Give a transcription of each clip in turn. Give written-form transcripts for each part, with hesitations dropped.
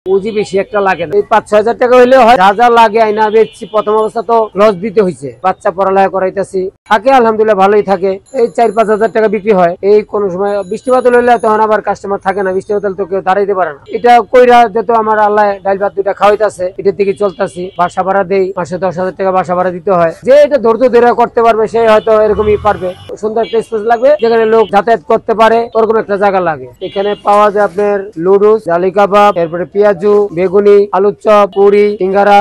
পুঁজি বেশি একটা লাগে না, এই 5-6 হাজার টাকা হইলে হয়। যা যা লাগে আইনা বেচছি। প্রথম অবস্থা তো লস দিতে হয়েছে, বাচ্চা পড়ালেখা করাইতেছি, থাকে আলহামদুলিল্লাহ ভালোই থাকে। এই 4-5 হাজার টাকা বিক্রি হয়। এই কোন সময় বৃষ্টি বাদল হইলে তখন আবার কাস্টমার থাকে না, বৃষ্টি বাদল তো কেউ দাঁড়াইতে পারে না। এটা কইরা যেহেতু আমার আল্লাহ ডাইল ভাত দুইটা খাওয়াইতেছে, এটার দিকে চলতেছি। বাসা ভাড়া দেই, মাসে 10,000 টাকা বাসা ভাড়া দিতে হয়। যে এটা ধৈর্য ধরে করতে পারবে সে হয়তো এরকমই পারবে। সুন্দর একটা স্পেস লাগবে যেখানে লোক যাতায়াত করতে পারে, ওরকম একটা জায়গা লাগে। এখানে পাওয়া যায় আপনার লুডুস, জালি কাবাব, এরপরে পেঁয়াজু, বেগুনি, আলুর চপ, পুরি, সিঙ্গারা,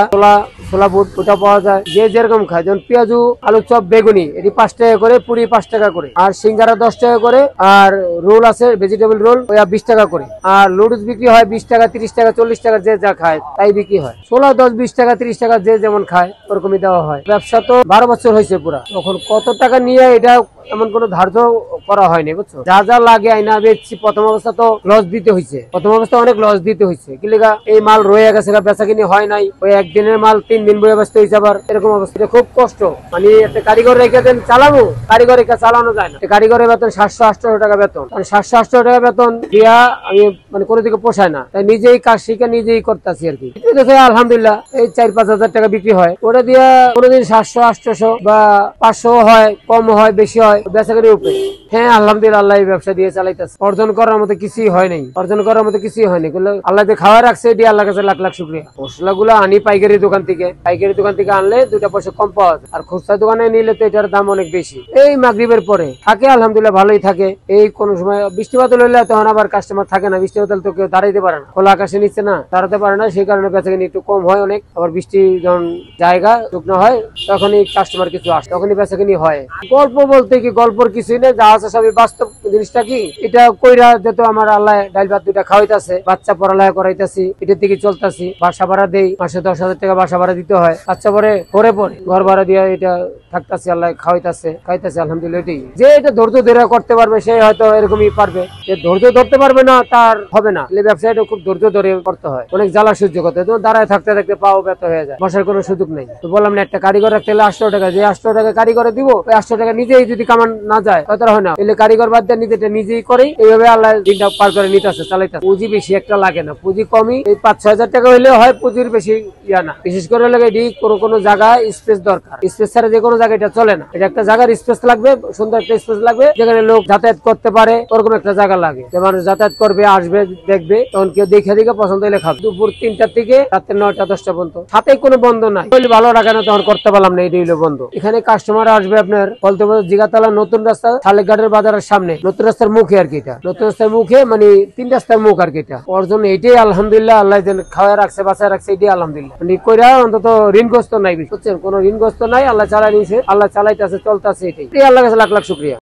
ছোলা বুট, ওটা পাওয়া যায়। যে যেরকম খায়, যেমন পেঁয়াজু, আলুর চপ, বেগুনি এটি 5 টাকা করে, পুরি 5 টাকা করে, আর সিঙ্গারা 10 টাকা করে, আর রোল আছে ভেজিটেবল রোল ওই 20 টাকা করে। আর লুডুস বিক্রি হয় 20 টাকা, 30 টাকা, 40 টাকা, যে যা খায় তাই বিক্রি হয়। ছোলা 10, 20 টাকা, 30 টাকা, যে যেমন খায় ওরকমই দেওয়া হয়। ব্যবসা তো 12 বছর হয়েছে পুরা। তখন কত টাকা নিয়ে এটা এমন কোন ধার্য করা হয়নি, বুঝছো। যা যা লাগে আইনা বেচছি। প্রথম অবস্থা তো লস দিতে হয়েছে, প্রথম অবস্থা অনেক লস দিতে হয়েছে। কি লেগা, এই মাল রয়ে গেছে, বেচা কিনি হয় নাই। ওই একদিনের মাল 3 দিন বয়ে বেচতে হয়েছে আবার, এরকম অবস্থা। খুব কষ্ট, মানে একটা কারিগর রেখে দেন চালাবো, কারিগর রেখে চালানো যায় না। কারিগরের বেতন 700-800 টাকা বেতন, 700-800 টাকা বেতন দিয়া আমি মানে কোনো দিকে পোষায় না, তাই নিজেই কাজ শিখে নিজেই করতেছি আর কি। আলহামদুলিল্লাহ এই 4-5 হাজার টাকা বিক্রি হয়। ওটা দিয়া কোনোদিন 700-800 বা 500 হয়, কম হয়, বেশি হয়, বেচাকের উপরে। হ্যাঁ আলহামদুলিল্লাহ আল্লাহ এই ব্যবসা দিয়ে চালাইতেছে। অর্জন করার মতো কিছুই হয় নাই, অর্জন করার মতো কিছুই হয়নি। আল্লাহ যে খাওয়া রাখছে এটি আল্লাহ কাছে লাখ লাখ শুকরিয়া। মশলা গুলো আনি পাইকারি দোকান থেকে, পাইকারি দোকান থেকে আনলে 2 পয়সা কম পাওয়া যায়, আর খুচরা দোকানে নিলে তো এটার দাম অনেক বেশি। এই মাগরিবের পরে থাকে আলহামদুলিল্লাহ ভালোই থাকে। এই কোন সময় বৃষ্টি বাদল হইলে তখন আবার কাস্টমার থাকে না, বৃষ্টি বাদল তো কেউ দাঁড়াইতে পারে না, খোলা আকাশে নিচ্ছে না, দাঁড়াতে পারে না, সেই কারণে বেচাকেনি একটু কম হয় অনেক। আবার বৃষ্টি যখন জায়গা শুকনো হয় তখনই কাস্টমার কিছু আসে, তখনই বেচাকেনি হয়। গল্প বলতে কি, গল্পর কিছুই নেই, যা আছে সবই বাস্তব জিনিসটা। কি এটা কইরা যেহেতু আমার আল্লাহ ডাইল ভাত দুইটা খাওয়াইতেছে, বাচ্চা পড়ালেখা করাইতেছি, এটার দিকে চলতেছি। বাসা ভাড়া দেই, মাসে 10,000 টাকা বাসা ভাড়া দিতে হয়। বাচ্চা পরে ঘর ভাড়া দিয়ে এটা থাকতেছি, আল্লাহ খাওয়াইতেছে আলহামদুলিল্লাহ। এটাই যে এটা ধৈর্য ধরে করতে পারবে সে হয়তো এরকমই পারবে। যে ধৈর্য ধরতে পারবে না তার হবে না। ব্যবসাটা খুব ধৈর্য ধরে করতে হয়, অনেক জ্বালা সহ্য করতে হয়। দাঁড়ায় থাকতে থাকতে পাও ব্যথা হয়ে যায়, বসার কোনো সুযোগ নেই। তো বললাম না, একটা কারিগর রাখতে হলে 800 টাকা, যে 800 টাকা কারিগরে দিব, ওই 800 টাকা নিজেই যদি কামান না যায় তত হয় না। এলে কারিগর বাদ দিয়ে নিজেই করে, এইভাবে আল্লাহ দিনটা পার করে নিতেছে, চালাইতেছে। পুঁজি বেশি একটা লাগে না, পুঁজি কমই। এই 5-6 হাজার টাকা হইলে হয়, পুঁজির বেশি ইয়া না। বিশেষ করে লাগে এটি কোনো জায়গায় স্পেস দরকার, স্পেস ছাড়া যে কোনো জায়গায় এটা চলে না। এটা একটা জায়গার স্পেস লাগবে, সুন্দর একটা স্পেস লাগবে যেখানে লোক যাতায়াত করতে পারে, ওরকম একটা জায়গা লাগে। যে মানুষ যাতায়াত করবে, আসবে, দেখবে, তখন কেউ দেখে পছন্দ হলে খাবে। দুপুর 3টার থেকে রাত্রে 9টা-10টা পর্যন্ত, সাথে কোনো বন্ধ নাই। ভালো রাখে না, তখন করতে পারলাম না, এটাই হলো বন্ধ। এখানে কাস্টমার আসবে আপনার বলতে বলতে জিগাতলা নতুন রাস্তা, শালেকঘাটের বাজারের সামনে, নতুন রাস্তার মুখে আর কি। এটা নতুন রাস্তার মুখে, মানে 3 রাস্তার মুখ আর কি। এটা ওর জন্য এটাই আলহামদুলিল্লাহ, আল্লাহ খাওয়া রাখছে, বাঁচায় রাখছে, এটাই আলহামদুলিল্লাহ। মানে কইরা অন্তত ঋণগ্রস্ত নাই, বুঝছেন, কোনো ঋণগ্রস্ত নাই। আল্লাহ চালাই নিয়েছে, আল্লাহ চালাইতেছে, চলতেছে, এটাই আল্লাহ কাছে লাখ লাখ শুকরিয়া।